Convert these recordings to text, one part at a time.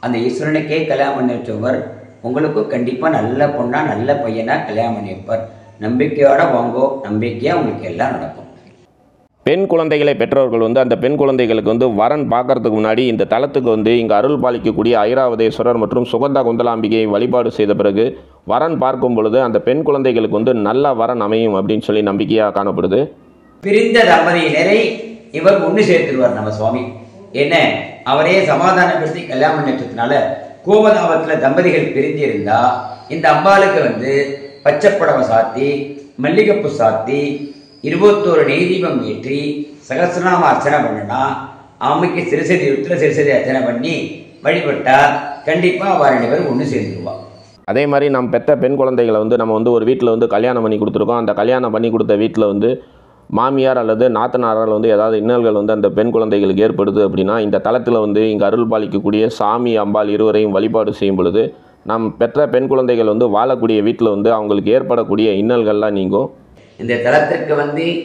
அந்த ஈஸ்வரனுக்கே கல்யாணம் பண்ணி வச்சவர் உங்களுக்கும் கண்டிப்பாக நல்ல பொண்ணா நல்ல பையனா கல்யாணம் பண்ணி வைப்பார். நம்பிக்கையோட வாங்கோ, நம்பிக்கையாக உங்களுக்கு எல்லாம் நடக்கும். பெண் குழந்தைகளை பெற்றவர்கள் அந்த பெண் குழந்தைகளுக்கு வரன் பார்க்கறதுக்கு முன்னாடி இந்த தலத்துக்கு இங்கே அருள் பாலிக்கக்கூடிய ஐராவதேஸ்வரர் மற்றும் சுகந்தா குந்தலாம்பிகையை வழிபாடு செய்த பிறகு வரன் பார்க்கும் பொழுது அந்த பெண் குழந்தைகளுக்கு நல்ல வரன் அமையும் அப்படின்னு சொல்லி நம்பிக்கையாக காணப்படுது. பிரிந்த தம்பதியினரை இவர் ஒன்று சேர்த்துருவார் நம்ம சுவாமி. என்ன அவரே சமாதானப்படுத்தி கல்யாணம் பண்ணிட்டதுனால கோபதாபத்தில் தம்பதிகள் பிரிஞ்சிருந்தா இந்த அம்பாளுக்கு பச்சைப்புடவை சாத்தி மல்லிகைப்பூ சாத்தி 21 நெய் தீபம் ஏற்றி சகசிரநாம அர்ச்சனை பண்ணினா அம்மைக்கு உத்திர சிறுசதி அர்ச்சனை பண்ணி வழிபட்டா கண்டிப்பா அவ 2 பேரும் ஒன்று சேர்ந்துருவா. அதே மாதிரி நம்ம பெற்ற பெண் குழந்தைகளை நம்ம ஒரு வீட்டில் கல்யாணம் பண்ணி கொடுத்துருக்கோம். அந்த கல்யாணம் பண்ணி கொடுத்த வீட்டில் மாமியார் அல்லது நாத்தனாரால் ஏதாவது இன்னல்கள் அந்த பெண் குழந்தைகளுக்கு ஏற்படுது அப்படின்னா இந்த தலத்தில் இங்கே அருள் பாலிக்கக்கூடிய சாமி அம்பாள் இருவரையும் வழிபாடு செய்யும் பொழுது நம் பெற்ற பெண் குழந்தைகள் வாழக்கூடிய வீட்டில் அவங்களுக்கு ஏற்படக்கூடிய இன்னல்கள்லாம் நீங்கும். இந்த தலத்திற்கு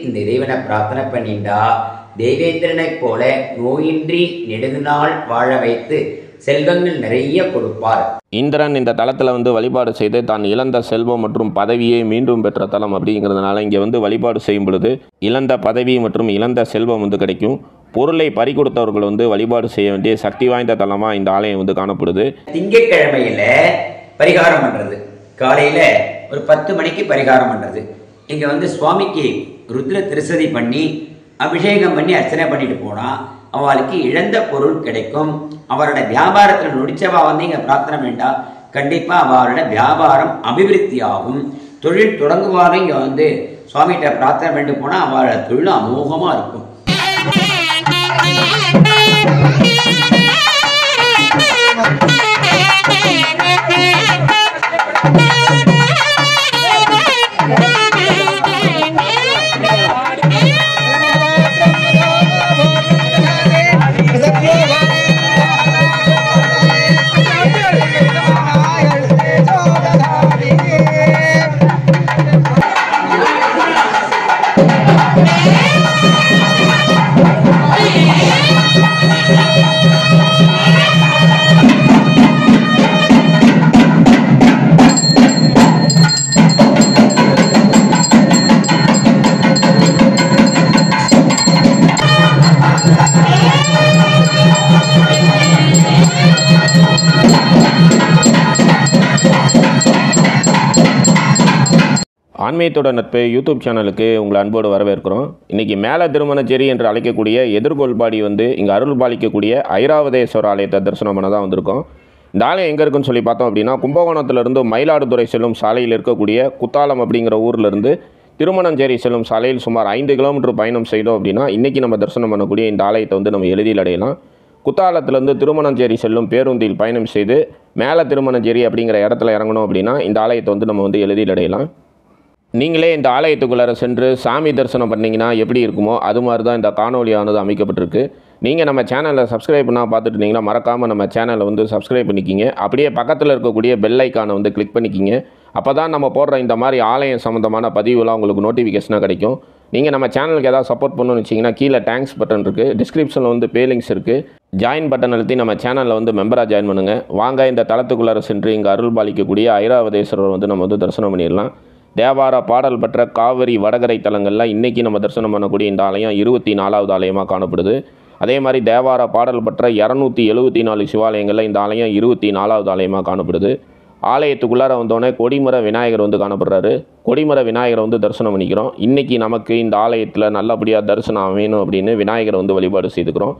இந்த இறைவனை பிரார்த்தனை பண்ணிண்டா தேவேந்திரனை போல நோயின்றி நெடுநாள் வாழ வைத்து செல்வங்கள் நிறைய கொடுப்பார். இந்திரன் இந்த தலத்தில் வழிபாடு செய்து தான் இழந்த செல்வம் மற்றும் பதவியை மீண்டும் பெற்ற தலம் அப்படிங்கிறதுனால இங்கே வழிபாடு செய்யும் பொழுது இழந்த பதவி மற்றும் இழந்த செல்வம் கிடைக்கும். பொருளை பறி கொடுத்தவர்கள் வழிபாடு செய்ய வேண்டிய சக்தி வாய்ந்த தலமாக இந்த ஆலயம் காணப்படுது. திங்கட்கிழமையில பரிகாரம் பண்றது, காலையில ஒரு 10 மணிக்கு பரிகாரம் பண்றது. இங்க சுவாமிக்கு ருத்ர திருசதி பண்ணி அபிஷேகம் பண்ணி அர்ச்சனை பண்ணிட்டு போனா அவளுக்கு இழந்த பொருள் கிடைக்கும். அவரோட வியாபாரத்தில் நொடிச்சவா இங்க பிரார்த்தனை வேண்டாம், கண்டிப்பா அவரோட வியாபாரம் அபிவிருத்தி ஆகும். தொழில் தொடங்குவாரும் இங்க சுவாமிகிட்ட பிரார்த்தனை பண்ணிட்டு போனா அவரோட தொழிலும் அமோகமா இருக்கும். ஆன்மீகத்தோட நட்பு யூடியூப் சேனலுக்கு உங்களை அன்போடு வரவேற்கிறோம். இன்றைக்கி மேலே திருமணச்சேரி என்று அழைக்கக்கூடிய எதிர்கோள்பாடி இங்கே அருள் பாலிக்கக்கூடிய ஐராவதேஸ்வர ஆலயத்தை தரிசனம் பண்ண தான் வந்திருக்கோம். இந்த ஆலயம் எங்கே இருக்குன்னு சொல்லி பார்த்தோம் அப்படின்னா கும்பகோணத்திலிருந்து மயிலாடுதுறை செல்லும் சாலையில் இருக்கக்கூடிய குத்தாலம் அப்படிங்கிற ஊரிலிருந்து திருமணஞ்சேரி செல்லும் சாலையில் சுமார் 5 கிலோமீட்டர் பயணம் செய்தோம் அப்படின்னா இன்றைக்கி நம்ம தரிசனம் பண்ணக்கூடிய இந்த ஆலயத்தை நம்ம எளிதில் அடையலாம். குத்தாலத்திலேருந்து திருமணஞ்சேரி செல்லும் பேருந்தில் பயணம் செய்து மேலே திருமணஞ்சேரி அப்படிங்கிற இடத்துல இறங்கணும் அப்படின்னா இந்த ஆலயத்தை நம்ம எளிதில் அடையலாம். நீங்களே இந்த ஆலயத்துக்குள்ளார சென்று சாமி தரிசனம் பண்ணிங்கன்னா எப்படி இருக்குமோ அது மாதிரி தான் இந்த காணொலியானது அமைக்கப்பட்டிருக்கு. நீங்கள் நம்ம சேனலை சப்ஸ்கிரைப் பண்ணால் பார்த்துட்டு இருந்தீங்கன்னா மறக்காமல் நம்ம சேனலை சப்ஸ்கிரைப் பண்ணிக்கிங்க. அப்படியே பக்கத்தில் இருக்கக்கூடிய பெல் ஐக்கானை கிளிக் பண்ணிக்கிங்க. அப்போ தான் நம்ம போடுற இந்த மாதிரி ஆலயம் சம்மந்தமான பதிவுலாம் உங்களுக்கு நோட்டிஃபிகேஷனாக கிடைக்கும். நீங்கள் நம்ம சேனலுக்கு ஏதாவது சப்போர்ட் பண்ணணும்னு வச்சிங்கன்னா கீழே தேங்க்ஸ் பட்டன் இருக்குது, டிஸ்கிரிப்ஷனில் பே லிங்க்ஸ் இருக்குது. ஜாயின் பட்டன் அழுத்தி நம்ம சேனலில் மெம்பராக ஜாயின் பண்ணுங்கள். வாங்க இந்த தலத்துக்குள்ளார சென்று இங்கே அருள் பாலிக்கக்கூடிய ஐராவதேஸ்வரர் நம்ம தரிசனம் பண்ணிடலாம். தேவார பாடல் பெற்ற காவிரி வடகரை தலங்களில் இன்றைக்கி நம்ம தரிசனம் பண்ணக்கூடிய இந்த ஆலயம் 24வது ஆலயமாக காணப்படுது. அதே மாதிரி தேவார பாடல் பெற்ற 274 சிவாலயங்களில் இந்த ஆலயம் 24வது ஆலயமாக காணப்படுது. ஆலயத்துக்குள்ளார வந்தோடனே கொடிமர விநாயகர் காணப்படுறாரு. கொடிமர விநாயகரை தரிசனம் பண்ணிக்கிறோம். இன்றைக்கி நமக்கு இந்த ஆலயத்தில் நல்லபடியாக தரிசனம் அமையணும் அப்படின்னு விநாயகரை வழிபாடு செய்துக்கிறோம்.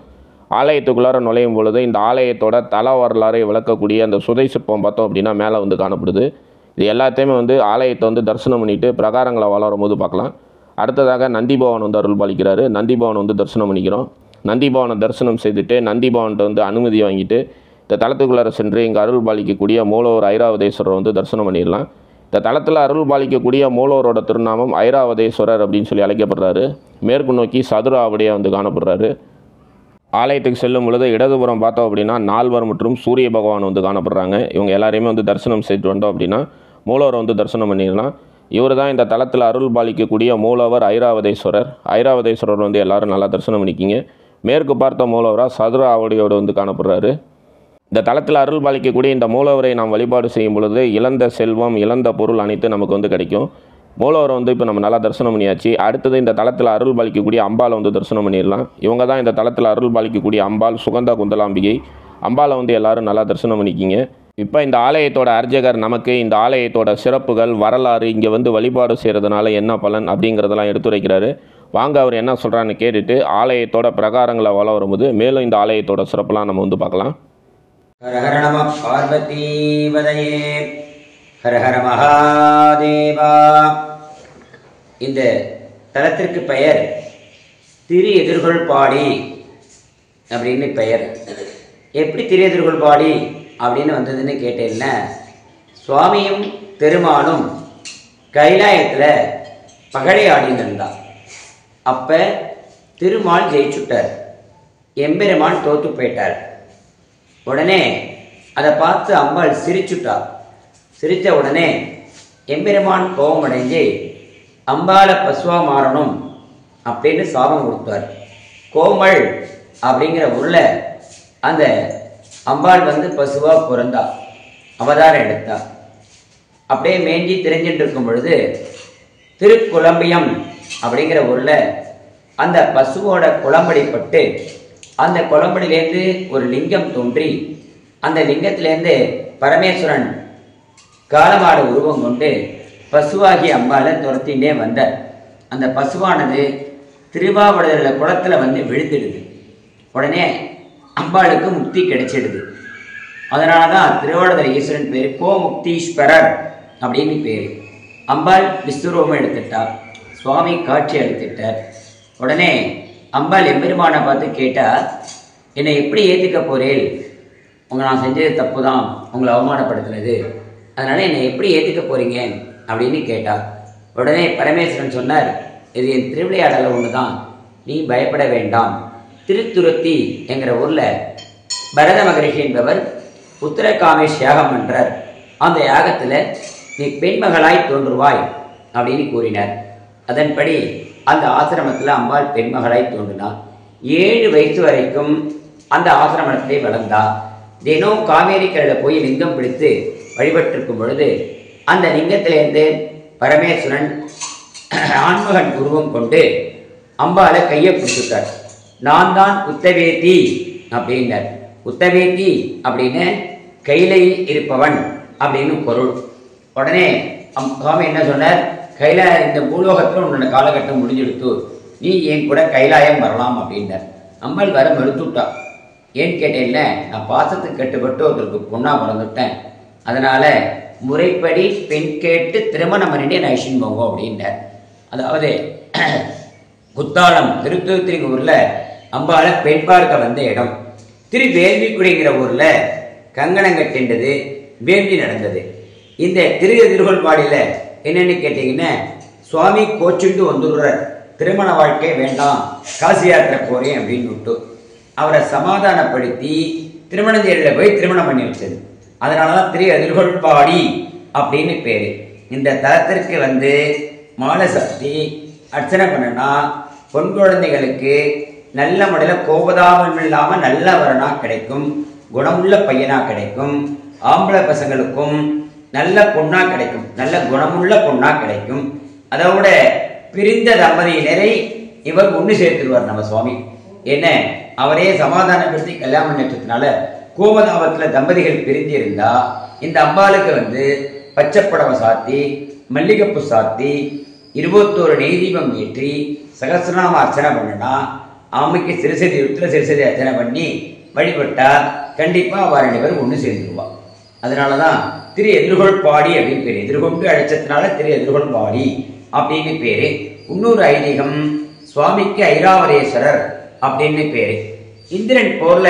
ஆலயத்துக்குள்ளார நுழையும் பொழுது இந்த ஆலயத்தோட தல வரலாறை விளக்கக்கூடிய அந்த சுதை சிற்பம் பார்த்தோம் அப்படின்னா மேலே காணப்படுது. இது எல்லாத்தையுமே ஆலயத்தை தரிசனம் பண்ணிவிட்டு பிரகாரங்களை வளரும் போது பார்க்கலாம். அடுத்ததாக நந்திபவன் அருள் பாலிக்கிறாரு. நந்திபவன் தரிசனம் பண்ணிக்கிறோம். நந்திபவனை தரிசனம் செய்துட்டு நந்திபவன்கிட்ட அனுமதி வாங்கிட்டு இந்த தலத்துக்குள்ளார சென்று இங்கே அருள் பாலிக்கக்கூடிய மூலவர் ஐராவதேஸ்வரர் தரிசனம் பண்ணிடலாம். இந்த தலத்தில் அருள் பாலிக்கக்கூடிய மூலவரோட திருநாமம் ஐராவதேஸ்வரர் அப்படின்னு சொல்லி அழைக்கப்படுறாரு. மேற்கு நோக்கி சதுர ஆவடியாக காணப்படுறாரு. ஆலயத்துக்கு செல்லும் பொழுது இடதுபுறம் பார்த்தோம் அப்படின்னா நால்வர் மற்றும் சூரிய பகவான் காணப்படுறாங்க. இவங்க எல்லாரையுமே தரிசனம் செய்துட்டு வந்தோம் அப்படின்னா மூலவரை தரிசனம் பண்ணிடலாம். இவர் தான் இந்த தலத்தில் அருள் பாலிக்கக்கூடிய மூலவர் ஐராவதேஸ்வரர். ஐராவதேஸ்வரர் எல்லாரும் நல்லா தரிசனம் பண்ணிக்கிங்க. மேற்கு பார்த்த மூலவராக சதுர ஆவடியோடு காணப்படுறாரு. இந்த தலத்தில் அருள் பாலிக்கக்கூடிய இந்த மூலவரை நாம் வழிபாடு செய்யும் பொழுது இழந்த செல்வம் இழந்த பொருள் அனைத்து நமக்கு வந்து கிடைக்கும். மூலவரை வந்து இப்போ நம்ம நல்லா தரிசனம் பண்ணியாச்சு. அடுத்தது இந்த தலத்தில் அருள் பாலிக்கக்கூடிய அம்பாலை வந்து தரிசனம் பண்ணிடலாம். இவங்க தான் இந்த தலத்தில் அருள் பாலிக்கக்கூடிய அம்பாள் சுகந்தா குந்தலாம்பிகை. அம்பாலை வந்து எல்லாரும் நல்லா தரிசனம் பண்ணிக்கிங்க. இப்போ இந்த ஆலயத்தோட அர்ச்சகர் நமக்கு இந்த ஆலயத்தோட சிறப்புகள் வரலாறு இங்கே வந்து வழிபாடு செய்கிறதுனால என்ன பலன் அப்படிங்கிறதெல்லாம் எடுத்துரைக்கிறாரு. வாங்க அவர் என்ன சொல்கிறான்னு கேட்டுட்டு ஆலயத்தோட பிரகாரங்களை வள வரும்போது மேலும் இந்த ஆலயத்தோட சிறப்பெல்லாம் நம்ம வந்து பார்க்கலாம். ஹர ஹர நம பார்வதீபதையே ஹர ஹர மகாதேவா. இந்த தலத்திற்கு பெயர் திரு எதிர்கொள்பாடி அப்படின்னு பெயர். எப்படி திரு எதிர்கொள்பாடி அப்படின்னு வந்ததுன்னு கேட்டேன்னா, சுவாமியும் பெருமானும் கைலாயத்தில் பகடை ஆடின்னு இருந்தா. அப்போ திருமால் ஜெயிச்சுட்டார், எம்பெருமான் தோத்து போயிட்டார். உடனே அதை பார்த்து அம்பாள் சிரிச்சுட்டா. சிரித்த உடனே எம்பெருமான் கோபம் அடைஞ்சு அம்பாளை பசுவா மாறணும் அப்படின்னு சாபம் கொடுத்தார். கோமல் அப்படிங்கிற ஊரில் அந்த அம்பாள் வந்து பசுவா பிறந்தா, அவதாரம் எடுத்தா. அப்படியே மேஞ்சி தெரிஞ்சுட்டு இருக்கும் பொழுது திருக்குழம்பியம் அப்படிங்கிற ஊரில் அந்த பசுவோட குளம்படிப்பட்டு அந்த குளம்படியிலேருந்து ஒரு லிங்கம் தோன்றி அந்த லிங்கத்திலேருந்து பரமேஸ்வரன் காலமாடு உருவம் கொண்டு பசுவாகி அம்பாலை துரத்தின்றே வந்தார். அந்த பசுவானது திருவாவடுதல குளத்தில் வந்து விழுந்துடுது. உடனே அம்பாளுக்கு முக்தி கிடைச்சிடுது. அதனால தான் திருவாவடுதல ஈஸ்வரன் பேர் கோமுக்தீஸ்வரர் அப்படின்னு பேர். அம்பாள் விஸ்வரூபம் எடுத்துட்டா, சுவாமி காட்சி அளித்துட்டார். உடனே அம்பாள் எம்பெருமானை பார்த்து கேட்டா, என்னை எப்படி ஏற்றுக்க போறேன்? உங்களை நான் செஞ்சது தப்பு தான், உங்களை அவமானப்படுத்துனது, அதனால என்னை எப்படி ஏற்றுக்க போறீங்க அப்படின்னு கேட்டா. உடனே பரமேஸ்வரன் சொன்னார், இது என் திருவிளையாடல ஒன்று தான், நீ பயப்பட வேண்டாம். திருத்துருத்தி என்கிற ஊரில் பரத மகரிஷி என்பவர் உத்தரகாமேஷ் யாகம் என்றார். அந்த யாகத்தில் நீ பெண்மகளாய் தோன்றுவாய் அப்படின்னு கூறினார். அதன்படி அந்த ஆசிரமத்தில் அம்பாள் பெண்மகளாய் தோன்றினார். 7 வயசு வரைக்கும் அந்த ஆசிரமத்திலே வளர்ந்தா. தினம் காவேரி கரையில் போய் லிங்கம் பிடித்து வழிபட்டிருக்கும் பொழுது அந்த லிங்கத்திலேருந்து பரமேஸ்வரன் ஆண்மகன் உருவம் கொண்டு அம்பாளை கையை பிடிச்சிட்டார். நான் தான் உத்தவேதி அப்படின்னார். உத்தவேதி அப்படின்னு கையிலே இருப்பவன் அப்படின்னு பொருள். உடனே சுவாமி என்ன சொன்னார், கைலாய இந்த பூலோகத்தில் உன்னோட காலகட்டம் முடிஞ்செடுத்து நீ என் கூட கைலாயம் வரலாம் அப்படின்னார். அம்பாள் வர மறுத்துட்டா. ஏன்னு கேட்டேன்ல, நான் பாசத்துக்கு கட்டுப்பட்டு ஒருத்தருக்கு பொண்ணா பிறந்துட்டேன், அதனால முறைப்படி பெண் கேட்டு திருமணம் பண்ணிட்டு நைஷன் போங்க அப்படின்னார். அதாவது குத்தாலம் திருத்தூத்திரி ஊரில் அம்பாளை பெண் பார்க்க வந்த இடம். திருவேள்விக்குடிங்கிற ஊரில் கங்கணம் கட்டின்றது, வேள்வி நடந்தது. இந்த திரு எதிர்கொள்பாடியில் என்னென்னு கேட்டிங்கன்னா, சுவாமி கோச்சுண்டு வந்துடுறார், திருமண வாழ்க்கை வேண்டாம், காசி யாத்திரை போகிறேன் அப்படின்னு விட்டு அவரை சமாதானப்படுத்தி திருமண தேரில் போய் திருமணம் பண்ணி வச்சது. அதனால தான் திரு எதிர்கொள்பாடி அப்படின்னு பேர். இந்த தலத்திற்கு வந்து மாலை சாத்தி அர்ச்சனை பண்ணனா பொன் குழந்தைகளுக்கு நல்ல முறையில் கோபதாபம் இல்லாமல் நல்ல வரனா கிடைக்கும், குணமுள்ள பையனா கிடைக்கும், ஆம்பளை பசங்களுக்கும் நல்ல பொண்ணா கிடைக்கும், நல்ல குணமுள்ள பொண்ணா கிடைக்கும். அதோட பிரிந்த தம்பதியினரை இவர் ஒன்று சேர்த்துருவார் நம்ம சுவாமி. என்ன, அவரே சமாதானப்படுத்தி கல்யாணம் பண்ணிட்டதுனால கோபதாபத்தில் தம்பதிகள் பிரிந்து இருந்தா இந்த அம்பாளுக்கு வந்து பச்சைப்படவை சாத்தி மல்லிகைப்பூ சாத்தி 21 நெய் தீபம் ஏற்றி சகசிரநாம அர்ச்சனை பண்ணினா அம்மைக்கு சிறுசதி உத்திர சிறுசதி அர்ச்சனை பண்ணி வழிபட்டா கண்டிப்பாக அவ 2 பேரும் ஒன்று சேர்ந்துருவா. அதனால தான் திரு எதிர்கொள்பாடி அப்படின்னு பேர். எதிர்கொண்டு அழைச்சதுனால திரு எதிர்கொள்பாடி அப்படின்னு பேரு. இன்னொரு ஐதீகம், சுவாமிக்கு ஐராவதேஸ்வரர் அப்படின்னு பேரு. இந்திரன் போர்ல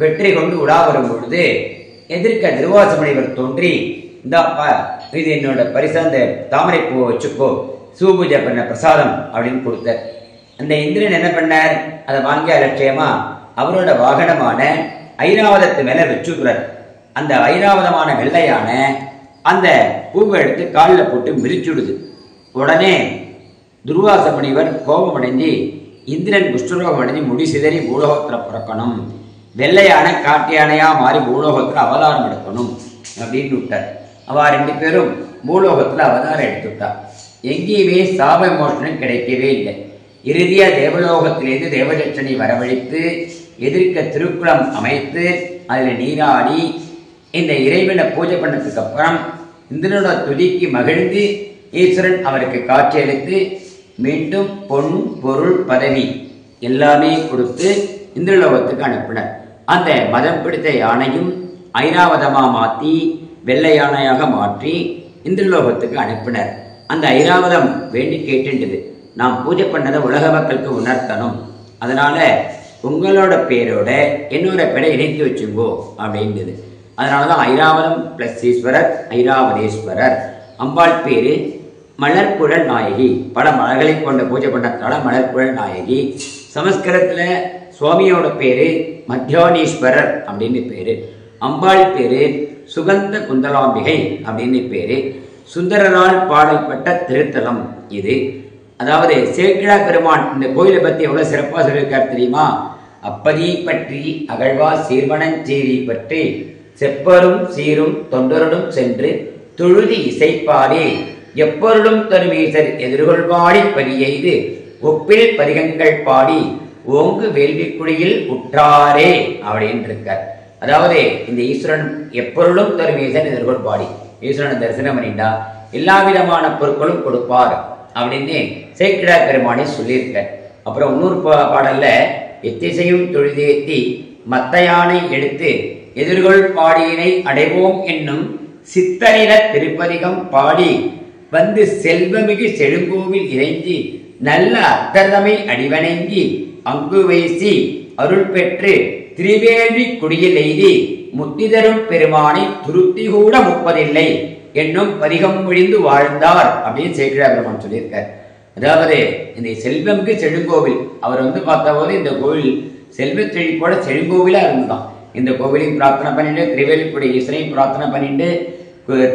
வெற்றி கொண்டு உலா வரும் பொழுது எதிர்க்க திருவாச முனிவர் தோன்றி, இந்தாப்பா இது என்னோட பரிசாந்த தாமரை பூவை வச்சுக்கோ, சூபூஜை பண்ண பிரசாதம் அப்படின்னு கொடுத்தார். அந்த இந்திரன் என்ன பண்ணார், அதை வாங்கி அலட்சியமா அவரோட வாகனமான ஐராவதத்து மேல வச்சுக்கிறார். அந்த ஐராவதமான வெள்ளையான அந்த பூவை எடுத்து காலில் போட்டு மிதிச்சுடுது. உடனே துர்வாச முனிவர் கோபம் அடைஞ்சு, இந்திரன் குஷ்டரோகம் அடைஞ்சு முடி சிதறி பூலோகத்தில் பிறக்கணும், வெள்ளை யானை காட்டு யானையா மாறி பூலோகத்தில் அவதாரம் எடுக்கணும் அப்படின்னு விட்டார். அவ 2 பேரும் பூலோகத்தில் அவதாரம் எடுத்துட்டார். எங்கேயுமே சாப மோஷனம் கிடைக்கவே இல்லை. இறுதியா தேவலோகத்திலிருந்து தேவதட்சனை வரவழைத்து எதிர்க்க திருக்குளம் அமைத்து அதில் நீராடி இந்த இறைவனை பூஜை பண்ணதுக்கு அப்புறம் இந்திரனோட துதிக்கு மகிழ்ந்து ஈஸ்வரன் அவருக்கு காட்சியளித்து மீண்டும் பொன் பொருள் பதவி எல்லாமே கொடுத்து இந்திரலோகத்துக்கு அனுப்பினர். அந்த மதம் பிடித்த யானையும் ஐராவதமா மாற்றி வெள்ளை யானையாக மாற்றி இந்திரலோகத்துக்கு அனுப்பினர். அந்த ஐராவதம் வேண்டி கேட்டுண்டது, நாம் பூஜை பண்ணதை உலக மக்களுக்கு உணர்த்தணும், அதனால உங்களோட பேரோட என்னோட பேரை இணைத்து வச்சுங்கோ அப்படின்றது. அதனால தான் ஐராவதம் பிளஸ் ஈஸ்வரர் ஐராவதேஸ்வரர். அம்பாள் பேரு மலர்குழல் நாயகி, பல மலர்களை கொண்ட பூஜை பண்ணத்தால மலர்குழல் நாயகி. சமஸ்கிருதத்தில் சுவாமியோட பேரு மத்தியானீஸ்வரர் அப்படின்னு பேரு. அம்பாள் பேரு சுகந்த குந்தலாம்பிகை அப்படின்னு பேரு. சுந்தரரால் பாடல்பட்ட திருத்தலம் இது. அதாவது சேக்கிழா பெருமான் இந்த கோயிலை பற்றி எவ்வளோ சிறப்பாக சொல்லியிருக்கார் தெரியுமா? அப்பதி பற்றி அகழ்வா சீர்வனஞ்சேரி பற்றி செப்பரும் சீரும் தொண்டருடும் சென்று தொழுதி இசைப்பாரே எப்பொருளும் தருமீசர் எதிர்கொள்வாடி பரியெய்து ஒப்பில் பதிகங்கள் பாடி ஓங்கு வேள்விக்குடியில் உற்றாரே அப்படின்னு இருக்கார். அதாவது இந்த ஈஸ்வரன் எப்பொருளும் தருமீசன் எதிர்கொள்பாடி, ஈஸ்வரனை தரிசனம் பண்ணிட்டா எல்லா விதமான பொருட்களும் கொடுப்பார் அப்படின்னு சேக்கிழா பெருமானே சொல்லியிருக்கார். அப்புறம் இன்னொரு பாடல்ல எத்திசையும் தொழுதேத்தி மத்த யானை எடுத்து எதிர்கொள் பாடியினை அடைவோம் என்னும் சித்தரில திருப்பதிகம் பாடி வந்து செல்வமிகு செழுங்கோவில் இறைஞ்சி நல்ல அத்தர்தமை அடிவணங்கி அங்கு வைசி அருள் பெற்று திரிவேள்வி குடியில் எய்தி முத்திதரும் பெருமானை துருத்தி கூட முப்பதில்லை என்னும் பதிகம் முடிந்து வாழ்ந்தார் அப்படின்னு சேக்கிழா பெருமான் சொல்லியிருக்கார். அதாவது இந்த செல்வமிகு செழுங்கோவில் அவர் பார்த்த போது இந்த கோவில் செல்வ செழிப்போட செழுங்கோவிலா இருந்துதான். இந்த கோவிலையும் பிரார்த்தனை பண்ணிட்டு திரிவேலிக்குடி ஈஸ்வரையும் பிரார்த்தனை பண்ணிட்டு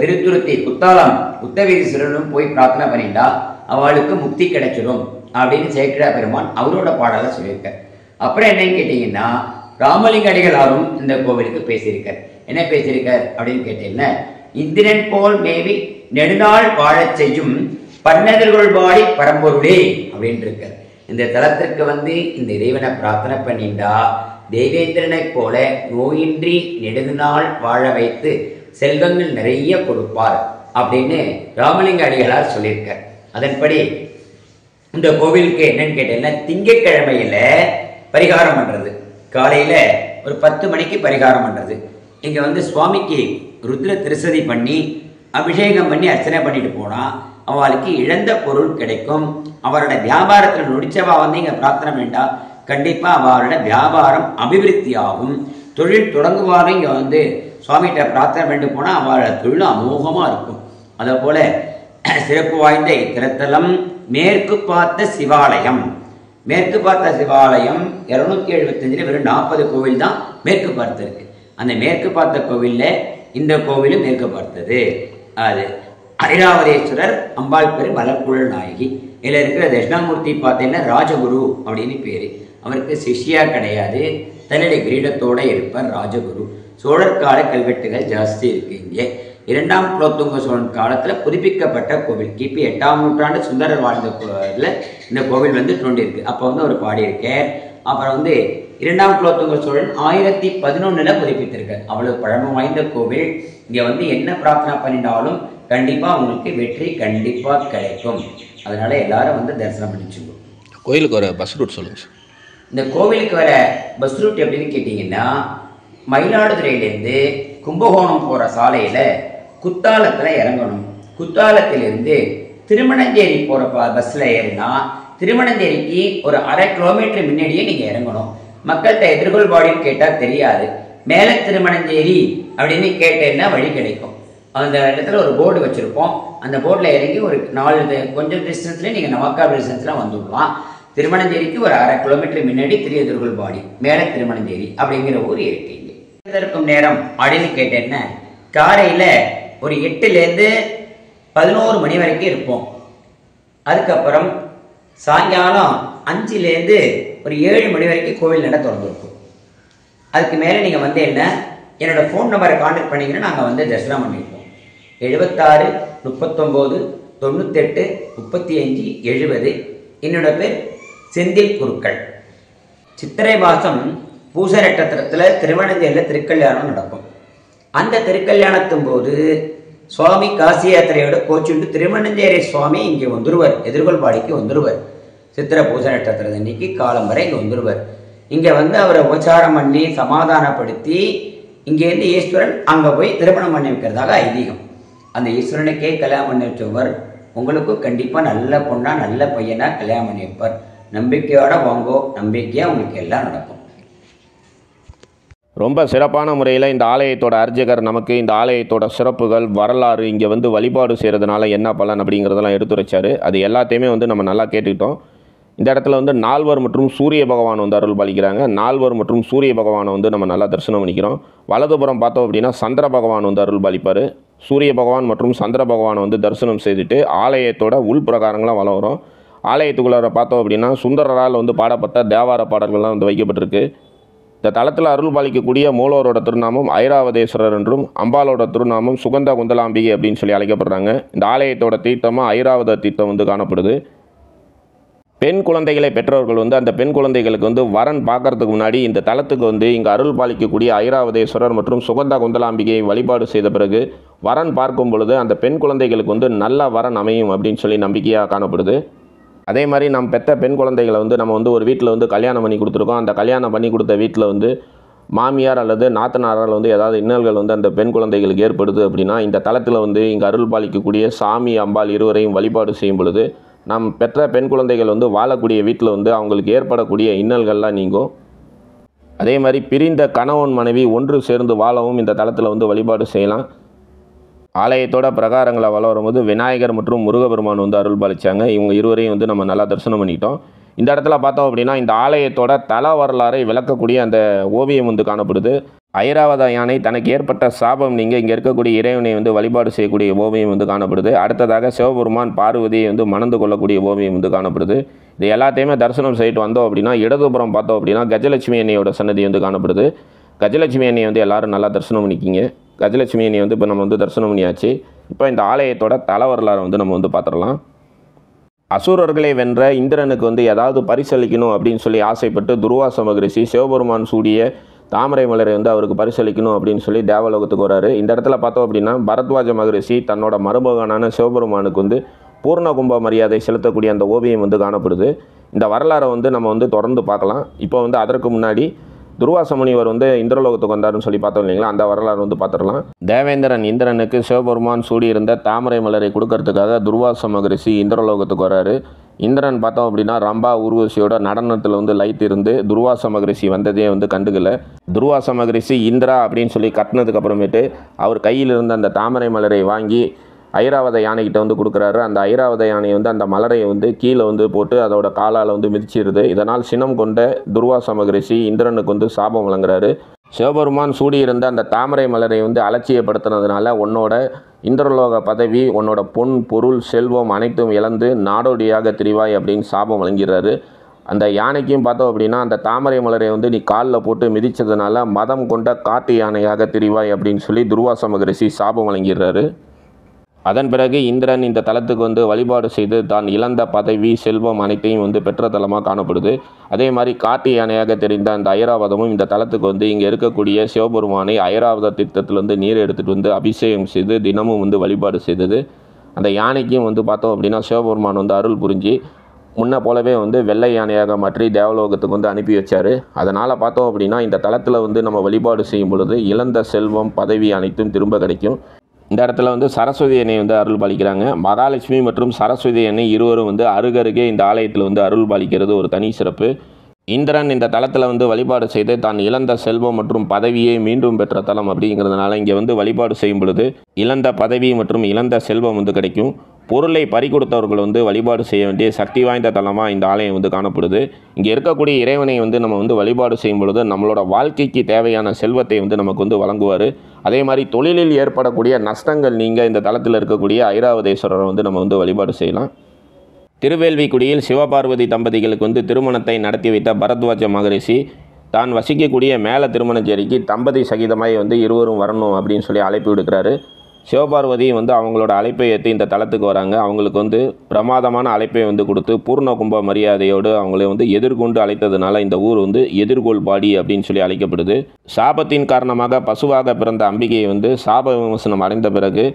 திருத்துருத்தி குத்தாலம் உத்தவீஸ்வரனும் போய் பிரார்த்தனை பண்ணிட்டா அவளுக்கு முக்தி கிடைச்சிடும் அப்படின்னு சேக்கிழா பெருமான் அவரோட பாடலை சொல்லியிருக்கார். அப்புறம் என்னன்னு கேட்டீங்கன்னா ராமலிங்க அடிகளாரும் இந்த கோவிலுக்கு பேசியிருக்கார். என்ன பேசியிருக்கார் அப்படின்னு கேட்டீங்கன்னா, இந்திரன் போல் மேவி நெடுநாள் வாழச் செய்யும் பன்னெதிர்கொள்பாடி பரம்பொருளே அப்படின்னு இருக்கார். இந்த தலத்திற்கு இந்த இறைவனை பிரார்த்தனை பண்ணிண்டா தேவேந்திரனை போல நோயின்றி நெடுநாள் வாழ வைத்து செல்வங்கள் நிறைய கொடுப்பார் அப்படின்னு ராமலிங்க அடிகளார் சொல்லியிருக்கார். அதன்படி இந்த கோவிலுக்கு என்னன்னு கேட்டீங்கன்னா திங்கட்கிழமையில பரிகாரம் பண்றது, காலையில ஒரு 10 மணிக்கு பரிகாரம் பண்றது. இங்க சுவாமிக்கு ருத்ர திருசதி பண்ணி அபிஷேகம் பண்ணி அர்ச்சனை பண்ணிட்டு போனா அவளுக்கு இழந்த பொருள் கிடைக்கும். அவரோட வியாபாரத்தில் நொடிச்சவா இங்க பிரார்த்தனை வேண்டாம், கண்டிப்பா அவரோட வியாபாரம் அபிவிருத்தி ஆகும். தொழில் தொடங்குவாரும் இங்க சுவாமிகிட்ட பிரார்த்தனை பண்ணிட்டு போனா அவரோட தொழிலும் அமோகமா இருக்கும். அதே போல சிறப்பு வாய்ந்த இத்திருத்தலம் மேற்கு பார்த்த சிவாலயம். மேற்கு பார்த்த சிவாலயம் 275 வெறும் 40 கோவில் தான் மேற்கு பார்த்து இருக்கு. அந்த மேற்கு பார்த்த கோவில்ல இந்த கோவிலும் மேற்கு பார்த்தது. அது ஐராவதேஸ்வரர், அம்பாள் பேரு மலர்குழல் நாயகி. இதில் இருக்கிற தட்சிணாமூர்த்தி பார்த்தீங்கன்னா ராஜகுரு அப்படின்னு பேரு. அவருக்கு சிஷ்யா கிடையாது, தன்னுடைய கிரீடத்தோட இருப்பார் ராஜகுரு. சோழர் கால கல்வெட்டுகள் ஜாஸ்தி இருக்கு இங்கே. 2ஆம் குலோத்துங்க சோழன் காலத்தில் புதுப்பிக்கப்பட்ட கோவில். கிபி 8ஆம் நூற்றாண்டு சுந்தரர் வாழ்ந்த கோவிலில் இந்த கோவில் தோன்றிருக்கு. அப்போ ஒரு பாடியிருக்கேன். அப்புறம் 2ஆம் குலோத்துங்க சோழன் 1011 புதுப்பித்திருக்கார். அவ்வளவு பழமை வாய்ந்த கோவில். இங்கே என்ன பிரார்த்தனை பண்ணினாலும் கண்டிப்பா உங்களுக்கு வெற்றி கண்டிப்பா கிடைக்கும். அதனால எல்லாரும் தரிசனம் பண்ணிச்சுங்க. கோயிலுக்கு வர பஸ் ரூட் சொல்லுங்க சார். இந்த கோவிலுக்கு வர பஸ் ரூட் எப்படின்னு கேட்டீங்கன்னா, மயிலாடுதுறையிலேருந்து கும்பகோணம் போற சாலையில குத்தாலத்துல இறங்கணும். குத்தாலத்திலிருந்து திருமணஞ்சேரி போற பஸ்ல ஏறினா திருமணஞ்சேரிக்கு ஒரு 1/2 கிலோமீட்டர் முன்னாடியே நீங்க இறங்கணும். மக்கள்கிட்ட எதிர்கொள்பாடின்னு கேட்டா தெரியாது. மேல திருமணஞ்சேரி அப்படின்னு கேட்டேன்னா வழி கிடைக்கும். அந்த இடத்துல ஒரு போர்டு வச்சிருப்போம். அந்த போர்டில் இறங்கி ஒரு 4 கொஞ்சம் டிஸ்டன்ஸ்ல நீங்க நமக்கால் டிஸ்டன்ஸ்லாம் வந்துடலாம். திருமணஞ்சேரிக்கு ஒரு 1/2 கிலோமீட்டர் முன்னாடி திரு எதிர்கொள்பாடி, மேல திருமணஞ்சேரி அப்படிங்கிற ஊர் இருக்கீங்க. இருக்கும் நேரம் அப்படின்னு கேட்டேன்னா காலையில ஒரு 8லேருந்து 11 மணி வரைக்கும் இருப்போம். அதுக்கப்புறம் சாயங்காலம் 5லேருந்து ஒரு 7 மணி வரைக்கும் கோவில் நட திறந்துருக்கும். அதுக்கு மேலே நீங்கள் வந்து என்ன என்னோடய ஃபோன் நம்பரை கான்டாக்ட் பண்ணிங்கன்னா நாங்கள் வந்து தரிசனம் பண்ணியிருப்போம். 76 39 98 35 70. என்னோட பேர் செந்தில் குருக்கள். சித்திரை மாதம் பூச நட்சத்திரத்தில் திருவண்ணஞ்சேரியில் திருக்கல்யாணம் நடக்கும். அந்த திருக்கல்யாணத்தின் போது சுவாமி காசி யாத்திரையோட கோச்சுண்டு திருவண்ணஞ்சேரி சுவாமி இங்கே வந்துடுவார், எதிர்கொள்பாடிக்கு வந்துடுவார். சித்திரை பூச நட்சத்திரத்தை அன்னைக்கு காலம் வரை இங்கே வந்துடுவார். இங்கே வந்து அவரை உபச்சாரம் பண்ணி சமாதானப்படுத்தி இங்கேருந்து ஈஸ்வரன் அங்கே போய் திருமணம் பண்ணி வைக்கிறதாக ஐதீகம். அந்த ஈஸ்வரனுக்கே கல்யாணம் பண்ணி வச்சவர் உங்களுக்கும் கண்டிப்பாக நல்ல பொண்ணாக நல்ல பையனாக கல்யாணம் பண்ணி வைப்பார். நம்பிக்கையோட வாங்கோ, நம்பிக்கையாக உங்களுக்கு எல்லாம் நடக்கும். ரொம்ப சிறப்பான முறையில் இந்த ஆலயத்தோட அர்ச்சகர் நமக்கு இந்த ஆலயத்தோட சிறப்புகள், வரலாறு, இங்கே வந்து வழிபாடு செய்கிறதுனால என்ன பலன் அப்படிங்கிறதெல்லாம் எடுத்துரைச்சார். அது எல்லாத்தையுமே வந்து நம்ம நல்லா கேட்டுக்கிட்டோம். இந்த இடத்துல வந்து நால்வர் மற்றும் சூரிய பகவான் வந்து அருள் பாலிக்கிறாங்க. நால்வர் மற்றும் சூரிய பகவானை வந்து நம்ம நல்லா தரிசனம் பண்ணிக்கிறோம். வலதுபுறம் பார்த்தோம் அப்படின்னா சந்திர பகவான் வந்து அருள் பாலிப்பார். சூரிய பகவான் மற்றும் சந்திர பகவானை வந்து தரிசனம் செய்துட்டு ஆலயத்தோட உள் பிரகாரங்களாம் வளம் வரும். ஆலயத்துக்குள்ளார பார்த்தோம் அப்படின்னா சுந்தரரால் வந்து பாடப்பட்ட தேவார பாடல்கள்லாம் வந்து வைக்கப்பட்டிருக்கு. இந்த தலத்தில் அருள் பாலிக்கக்கூடிய மூலவரோட திருநாமம் ஐராவதேஸ்வரர் என்றும் அம்பாலோட திருநாமம் சுகந்த குந்தலாம்பிகை அப்படின்னு சொல்லி அழைக்கப்படுறாங்க. இந்த ஆலயத்தோட தீர்த்தமாக ஐராவத தீர்த்தம் வந்து காணப்படுது. பெண் குழந்தைகளை பெற்றவர்கள் வந்து அந்த பெண் குழந்தைகளுக்கு வந்து வரன் பார்க்கறதுக்கு முன்னாடி இந்த தலத்துக்கு வந்து இங்கே அருள் பாலிக்கக்கூடிய ஐராவதேஸ்வரர் மற்றும் சுகந்த குந்தலாம்பிகையை வழிபாடு செய்த பிறகு வரன் பார்க்கும் பொழுது அந்த பெண் குழந்தைகளுக்கு வந்து நல்ல வரன் அமையும் அப்படின்னு சொல்லி நம்பிக்கையாக காணப்படுது. அதே மாதிரி நம்ம பெற்ற பெண் குழந்தைகளை வந்து நம்ம வந்து ஒரு வீட்டில் வந்து கல்யாணம் பண்ணி கொடுத்துருக்கோம். அந்த கல்யாணம் பண்ணி கொடுத்த வீட்டில் வந்து மாமியார் அல்லது நாத்தனாரால் வந்து ஏதாவது இன்னல்கள் வந்து அந்த பெண் குழந்தைகளுக்கு ஏற்படுது அப்படின்னா இந்த தலத்தில் வந்து இங்கே அருள் பாலிக்கக்கூடிய சாமி அம்பாள் இருவரையும் வழிபாடு செய்யும் பொழுது நம் பெற்ற பெண் குழந்தைகள் வந்து வாழக்கூடிய வீட்டில் வந்து அவங்களுக்கு ஏற்படக்கூடிய இன்னல்கள்லாம் நீங்கும். அதே மாதிரி பிரிந்த கணவன் மனைவி ஒன்று சேர்ந்து வாழவும் இந்த தலத்தில் வந்து வழிபாடு செய்யலாம். ஆலயத்தோட பிரகாரங்களை வள வரும்போது விநாயகர் மற்றும் முருகபெருமான் வந்து அருள் பாலிச்சாங்க. இவங்க இருவரையும் வந்து நம்ம நல்லா தரிசனம் பண்ணிட்டோம். இந்த இடத்துல பார்த்தோம் அப்படின்னா இந்த ஆலயத்தோட தல வரலாறை விளக்கக்கூடிய அந்த ஓவியம் வந்து காணப்படுது. ஐராவத யானை தனக்கு ஏற்பட்ட சாபம் நீங்கள் இங்கே இருக்கக்கூடிய இறைவனை வந்து வழிபாடு செய்யக்கூடிய ஓவியம் வந்து காணப்படுது. அடுத்ததாக சிவபெருமான் பார்வதியை வந்து மணந்து கொள்ளக்கூடிய ஓவியம் வந்து காணப்படுது. இது எல்லாத்தையுமே தரிசனம் செய்துட்டு வந்தோம் அப்படின்னா இடதுபுறம் பார்த்தோம் அப்படின்னா கஜலட்சுமி அன்னையோட சன்னதி வந்து காணப்படுது. கஜலட்சுமி அன்னையை வந்து எல்லோரும் நல்லா தரிசனம் பண்ணிக்கிங்க. கஜலட்சுமி அன்னையை வந்து இப்போ நம்ம வந்து தரிசனம் பண்ணியாச்சு. இப்போ இந்த ஆலயத்தோட தல வரலாறை வந்து நம்ம வந்து பார்த்துடலாம். அசுரர்களை வென்ற இந்திரனுக்கு வந்து ஏதாவது பரிசளிக்கணும் அப்படின்னு சொல்லி ஆசைப்பட்டு துர்வாச மகரிஷி சிவபெருமான் சூடிய தாமரை மலரை வந்து அவருக்கு பரிசளிக்கணும் அப்படின்னு சொல்லி தேவலோகத்துக்கு வராரு. இந்த இடத்துல பார்த்தோம் அப்படின்னா பரத்வாஜ மகரிஷி தன்னோட மருமகனான சிவபெருமானுக்கு வந்து பூர்ண கும்ப மரியாதை செலுத்தக்கூடிய அந்த ஓவியம் வந்து காணப்படுது. இந்த வரலாறை வந்து நம்ம வந்து தொடர்ந்து பார்க்கலாம். இப்போ வந்து அதற்கு முன்னாடி துர்வாச முனிவர் வந்து இந்திரலோகத்துக்கு வந்தாருன்னு சொல்லி பார்த்தோம் இல்லைங்களா, அந்த வரலாறு வந்து பார்த்துடலாம். தேவேந்திரன் இந்திரனுக்கு சிவபெருமான் சூடியிருந்த தாமரை மலரை கொடுக்கறதுக்காக துர்வாச மகரிஷி இந்திரலோகத்துக்கு வராரு. இந்திரன் பார்த்தோம் அப்படின்னா ரம்பா ஊர்வசியோட நடனத்தில் வந்து லைட் இருந்து துர்வாச மகரிஷி வந்ததே வந்து கண்டுக்கல. துர்வாச மகரிஷி இந்திரா அப்படின்னு சொல்லி கட்டினதுக்கு அப்புறமேட்டு அவர் கையில் இருந்த அந்த தாமரை மலரை வாங்கி ஐராவத யானைக்கிட்ட வந்து கொடுக்குறாரு. அந்த ஐராவத யானையை வந்து அந்த மலரையை வந்து கீழே வந்து போட்டு அதோட காலால் வந்து மிதிச்சிருது. இதனால் சினம் கொண்ட துர்வாச மகரிஷி இந்திரனுக்கு வந்து சாபம் வழங்குறாரு. சிவபெருமான் சூடியிருந்த அந்த தாமரை மலரை வந்து அலட்சியப்படுத்தினதுனால உன்னோட இந்திரலோக பதவி, உன்னோட பொன் பொருள் செல்வம் அனைத்தும் இழந்து நாடோடியாக திரிவாய் அப்படின்னு சாபம் வழங்கிறாரு. அந்த யானைக்கும் பார்த்தோம் அப்படின்னா அந்த தாமரை மலரை வந்து நீ காலில் போட்டு மிதித்ததுனால மதம் கொண்ட காட்டு யானையாக திரிவாய் அப்படின்னு சொல்லி துர்வாச மகரிஷி சாபம் வழங்கிறாரு. அதன் பிறகு இந்திரன் இந்த தலத்துக்கு வந்து வழிபாடு செய்து தான் இழந்த பதவி செல்வம் அனைத்தையும் வந்து பெற்ற தலமாக காணப்படுது. அதே மாதிரி காட்டு யானையாக தெரிந்த அந்த ஐராவதமும் இந்த தலத்துக்கு வந்து இங்கே இருக்கக்கூடிய சிவபெருமானை ஐராவத தீர்த்தத்தில் வந்து நீர் எடுத்துகிட்டு வந்து அபிஷேகம் செய்து தினமும் வந்து வழிபாடு செய்தது. அந்த யானைக்கும் வந்து பார்த்தோம் அப்படின்னா சிவபெருமான் வந்து அருள் புரிஞ்சு முன்ன போலவே வந்து வெள்ளை யானையாக மாற்றி தேவலோகத்துக்கு வந்து அனுப்பி வச்சார். அதனால் பார்த்தோம் அப்படின்னா இந்த தலத்தில் வந்து நம்ம வழிபாடு செய்யும் பொழுது இழந்த செல்வம் பதவி அனைத்தும் திரும்ப கிடைக்கும். இந்த இடத்துல வந்து சரஸ்வதி அன்னை வந்து அருள் பாலிக்கிறாங்க. மகாலட்சுமி மற்றும் சரஸ்வதி அன்னை இருவரும் வந்து அருகருகே இந்த ஆலயத்தில் வந்து அருள் பாலிக்கிறது ஒரு தனி சிறப்பு. இந்திரன் இந்த தலத்தில் வந்து வழிபாடு செய்து தான் இழந்த செல்வம் மற்றும் பதவியை மீண்டும் பெற்ற தலம் அப்படிங்கிறதுனால இங்கே வந்து வழிபாடு செய்யும் பொழுது இழந்த பதவி மற்றும் இழந்த செல்வம் வந்து கிடைக்கும். பொருளை பறிகொடுத்தவர்கள் வந்து வழிபாடு செய்ய வேண்டிய சக்தி வாய்ந்த தலமாக இந்த ஆலயம் வந்து காணப்படுது. இங்கே இருக்கக்கூடிய இறைவனை வந்து நம்ம வந்து வழிபாடு செய்யும் பொழுது நம்மளோட வாழ்க்கைக்கு தேவையான செல்வத்தை வந்து நமக்கு வந்து வழங்குவார். அதே மாதிரி தொழிலில் ஏற்படக்கூடிய நஷ்டங்கள் நீங்கள் இந்த தலத்தில் இருக்கக்கூடிய ஐராவதேஸ்வரரை வந்து நம்ம வந்து வழிபாடு செய்யலாம். திருவேல்விக்குடியில் சிவபார்வதி தம்பதிகளுக்கு வந்து திருமணத்தை நடத்தி வைத்த பரத்வாஜ மகரிஷி தான் வசிக்கக்கூடிய மேலே திருமணச்சேரிக்கு தம்பதி சகிதமாய் வந்து இருவரும் வரணும் அப்படின்னு சொல்லி அழைப்பு விடுக்கிறாரு. சிவபார்வதி வந்து அவங்களோட அழைப்பை ஏற்று இந்த தலத்துக்கு வராங்க. அவங்களுக்கு வந்து பிரமாதமான அழைப்பை வந்து கொடுத்து பூர்ண கும்ப மரியாதையோடு அவங்கள வந்து எதிர்கொண்டு அழைத்ததுனால இந்த ஊர் வந்து எதிர்கோள்பாடி அப்படின்னு சொல்லி அழைக்கப்படுது. சாபத்தின் காரணமாக பசுவாக பிறந்த அம்பிகையை வந்து சாப விமோசனம் அடைந்த பிறகு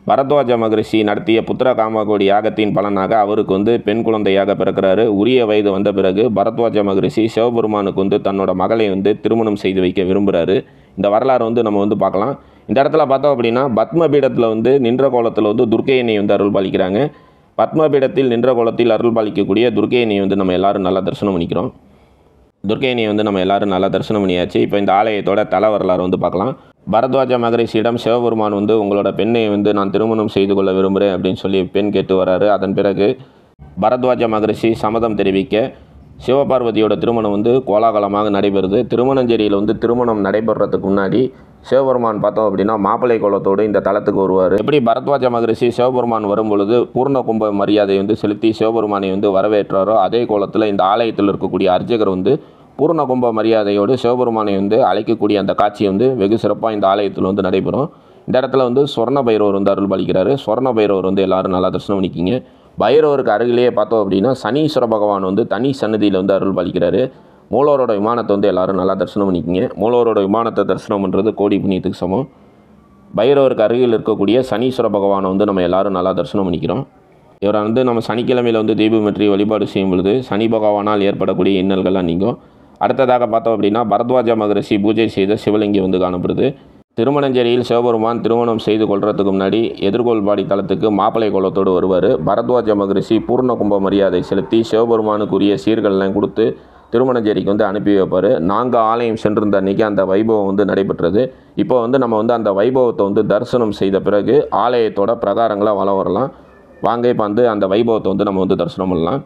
பரத்வாஜ மகரிஷி நடத்திய புத்திர காமகோடி யாகத்தின் பலனாக அவருக்கு வந்து பெண் குழந்தையாக பிறக்கிறாரு. உரிய வயது வந்த பிறகு பரத்வாஜ மகரிஷி சிவபெருமானுக்கு வந்து தன்னோட மகளை வந்து திருமணம் செய்து வைக்க விரும்புகிறாரு. இந்த வரலாறு வந்து நம்ம வந்து பார்க்கலாம். இந்த இடத்துல பார்த்தோம் அப்படின்னா பத்மபீடத்தில் வந்து நின்ற கோலத்தில் வந்து துர்க்கையனை வந்து அருள் பாலிக்கிறாங்க. பத்மபீடத்தில் நின்ற கோலத்தில் அருள் பாலிக்கக்கூடிய துர்க்கையனை வந்து நம்ம எல்லாரும் நல்லா தரிசனம் பண்ணிக்கிறோம். துர்க்கையனை வந்து நம்ம எல்லாரும் நல்லா தரிசனம் பண்ணியாச்சு. இப்போ இந்த ஆலயத்தோட தல வரலாறு வந்து பார்க்கலாம். பரத்வாஜ மகரிஷியிடம் சிவபெருமான் வந்து உங்களோட பெண்ணை வந்து நான் திருமணம் செய்து கொள்ள விரும்புகிறேன் அப்படின்னு சொல்லி பெண் கேட்டு வராரு. அதன் பிறகு பரத்வாஜ மகரிஷி சம்மதம் தெரிவிக்க சிவபார்வதியோட திருமணம் வந்து கோலாகலமாக நடைபெறுது. திருமணஞ்சேரியில் வந்து திருமணம் நடைபெறதுக்கு முன்னாடி சிவபெருமான் பார்த்தோம் அப்படின்னா மாப்பிள்ளை கோலத்தோடு இந்த தலத்துக்கு வருவார். எப்படி பரத்வாஜ மகரிஷி சிவபெருமான் வரும்பொழுது பூர்ண கும்ப மரியாதை வந்து செலுத்தி சிவபெருமானை வந்து வரவேற்றாரோ அதே கோலத்தில் இந்த ஆலயத்தில் இருக்கக்கூடிய அர்ச்சகர் வந்து பூர்ண கும்ப மரியாதையோடு சிவபெருமானை வந்து அழைக்கக்கூடிய அந்த காட்சி வந்து வெகு சிறப்பாக இந்த ஆலயத்தில் வந்து நடைபெறும். இந்த இடத்துல வந்து சொர்ண பைரவர் வந்து அருள் பாலிக்கிறாரு. சொர்ண பைரவர் வந்து எல்லாரும் நல்லா தரிசனம் பண்ணிக்கிங்க. பைரவருக்கு அருகிலேயே பார்த்தோம் அப்படின்னா சனீஸ்வர பகவான் வந்து தனி சன்னதியில் வந்து அருள் பாலிக்கிறாரு. மூலவரோட விமானத்தை வந்து எல்லாரும் நல்லா தரிசனம் பண்ணிக்கிங்க. மூலவரோட விமானத்தை தரிசனம் பண்ணுறது கோடி புண்ணியத்துக்கு சமம். பைரவருக்கு அருகில் இருக்கக்கூடிய சனீஸ்வர பகவானை வந்து நம்ம எல்லாரும் நல்லா தரிசனம் பண்ணிக்கிறோம். இவரை வந்து நம்ம சனிக்கிழமையில் வந்து தீபமேற்றி வழிபாடு செய்யும் பொழுது சனி பகவானால் ஏற்படக்கூடிய இன்னல்கள்லாம் நீங்கும். அடுத்ததாக பார்த்தோம் அப்படின்னா பரத்வாஜ மகரிஷி பூஜை செய்த சிவலிங்கம் வந்து காணப்படுது. திருமணஞ்சேரியில் சிவபெருமான் திருமணம் செய்து கொள்றதுக்கு முன்னாடி எதிர்கோள்பாடி தலத்துக்கு மாப்பிள்ளை கோலத்தோடு வருவார். பரத்வாஜ மகரிஷி பூர்ண கும்ப மரியாதை செலுத்தி சிவபெருமானுக்குரிய சீர்கள்லாம் கொடுத்து திருமணஞ்சேரிக்கு வந்து அனுப்பி வைப்பார். நாங்கள் ஆலயம் சென்றிருந்த அன்றைக்கி அந்த வைபவம் வந்து நடைபெற்றது. இப்போ வந்து நம்ம வந்து அந்த வைபவத்தை வந்து தரிசனம் செய்த பிறகு ஆலயத்தோட பிரகாரங்களை வலம் வரலாம். வாங்க இப்போ வந்து அந்த வைபவத்தை வந்து நம்ம வந்து தரிசனம் பண்ணலாம்.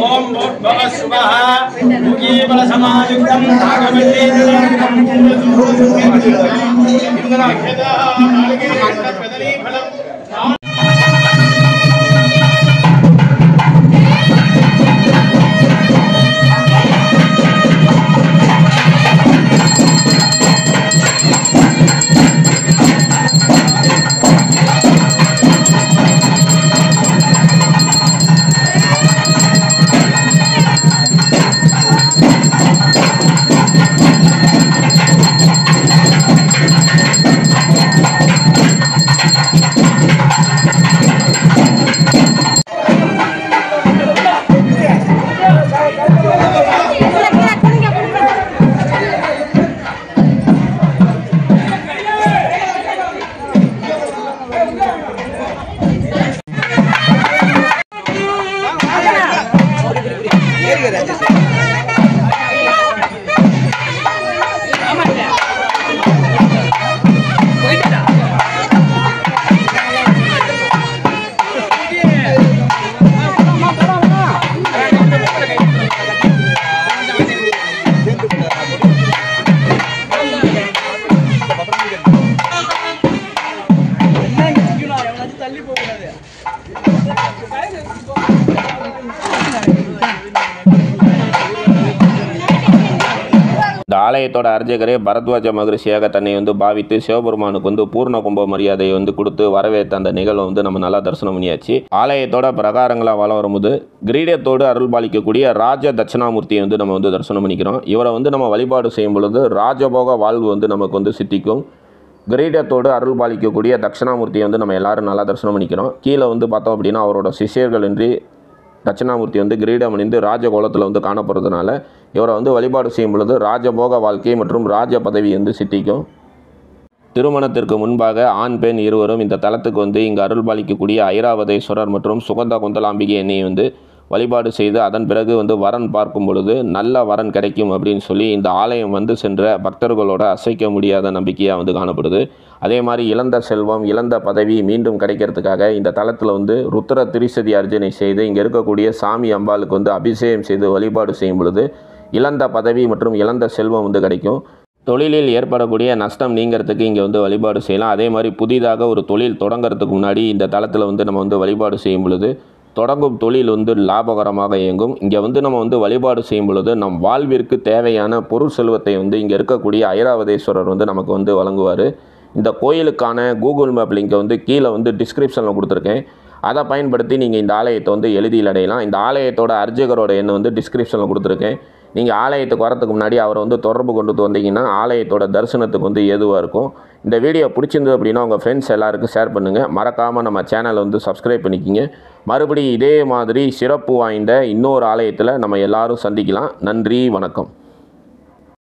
ओम भूर्भुवः स्वः मुखीबलसमायुक्तं नागमल्लेन्द्रं इंद्राक्षतः नालिकेन्द्रप्रदलीफलम् இந்த ஆலயத்தோட அர்ச்சகரே பரத்வாஜ மகரிஷியாக தன்னை வந்து பாவித்து சிவபெருமானுக்கு வந்து பூர்ண கும்ப மரியாதையை வந்து கொடுத்து வரவேற்ற அந்த நிகழ்வை வந்து நம்ம நல்லா தரிசனம் பண்ணியாச்சு. ஆலயத்தோட பிரகாரங்களாக வளம் வரும்போது கிரீடத்தோடு அருள் பாலிக்கக்கூடிய ராஜ தட்சிணாமூர்த்தியை வந்து நம்ம வந்து தரிசனம் பண்ணிக்கிறோம். இவரை வந்து நம்ம வழிபாடு செய்யும் பொழுது ராஜபோக வாழ்வு வந்து நமக்கு வந்து சித்திக்கும். கிரீடத்தோடு அருள் பாலிக்கக்கூடிய தட்சிணாமூர்த்தியை வந்து நம்ம எல்லாரும் நல்லா தரிசனம் பண்ணிக்கிறோம். கீழே வந்து பார்த்தோம் அப்படின்னா அவரோட சிஷ்யர்கள் இன்றி தட்சிணாமூர்த்தி வந்து கிரீடம் அணிந்து ராஜகோலத்தில் வந்து காணப்படுறதுனால இவரை வந்து வழிபாடு செய்யும் பொழுது ராஜபோக வாழ்க்கை மற்றும் ராஜ பதவி வந்து சித்திக்கும். திருமணத்திற்கு முன்பாக ஆண் பெண் இருவரும் இந்த தலத்துக்கு வந்து இங்கு அருள் பாலிக்கக்கூடிய ஐராவதேஸ்வரர் மற்றும் சுகந்த குந்தலாம்பிகை எண்ணியை வந்து வழிபாடு செய்து அதன் பிறகு வந்து வரன் பார்க்கும் பொழுது நல்ல வரன் கிடைக்கும் அப்படின்னு சொல்லி இந்த ஆலயம் வந்து சென்ற பக்தர்களோட அசைக்க முடியாத நம்பிக்கையாக வந்து காணப்படுது. அதே மாதிரி இழந்த செல்வம் இழந்த பதவி மீண்டும் கிடைக்கிறதுக்காக இந்த தலத்தில் வந்து ருத்ர திரிசதி அர்ச்சனை செய்து இங்கே இருக்கக்கூடிய சாமி அம்பாளுக்கு வந்து அபிஷேகம் செய்து வழிபாடு செய்யும் பொழுது இழந்த பதவி மற்றும் இழந்த செல்வம் வந்து கிடைக்கும். தொழிலில் ஏற்படக்கூடிய நஷ்டம் நீங்கிறதுக்கு இங்கே வந்து வழிபாடு செய்யலாம். அதே மாதிரி புதிதாக ஒரு தொழில் தொடங்கிறதுக்கு முன்னாடி இந்த தலத்தில் வந்து நம்ம வந்து வழிபாடு செய்யும் பொழுது தொடங்கும் தொழில் வந்து லாபகரமாக இயங்கும். இங்கே வந்து நம்ம வந்து வழிபாடு செய்யும் பொழுது நம் வாழ்விற்கு தேவையான பொருள் செல்வத்தை வந்து இங்கே இருக்கக்கூடிய ஐராவதேஸ்வரர் வந்து நமக்கு வந்து வழங்குவார். இந்த கோயிலுக்கான கூகுள் மேப் லிங்கை வந்து கீழே வந்து டிஸ்கிரிப்ஷனில் கொடுத்துருக்கேன். அதை பயன்படுத்தி நீங்கள் இந்த ஆலயத்தை வந்து எளிதில் அடையலாம். இந்த ஆலயத்தோட அர்ச்சகரோட எண்ணை வந்து டிஸ்கிரிப்ஷனில் கொடுத்துருக்கேன். நீங்கள் ஆலயத்துக்கு வரத்துக்கு முன்னாடி அவரை வந்து தொடர்பு கொண்டு வந்தீங்கன்னா ஆலயத்தோட தரிசனத்துக்கு வந்து ஏதுவாக இருக்கும். இந்த வீடியோ பிடிச்சிருந்தது அப்படின்னா உங்கள் ஃப்ரெண்ட்ஸ் எல்லாருக்கும் ஷேர் பண்ணுங்கள். மறக்காமல் நம்ம சேனலை வந்து சப்ஸ்கிரைப் பண்ணிக்கிங்க. மறுபடியும் இதே மாதிரி சிறப்பு வாய்ந்த இன்னொரு ஆலயத்தில் நம்ம எல்லாரும் சந்திக்கலாம். நன்றி, வணக்கம்.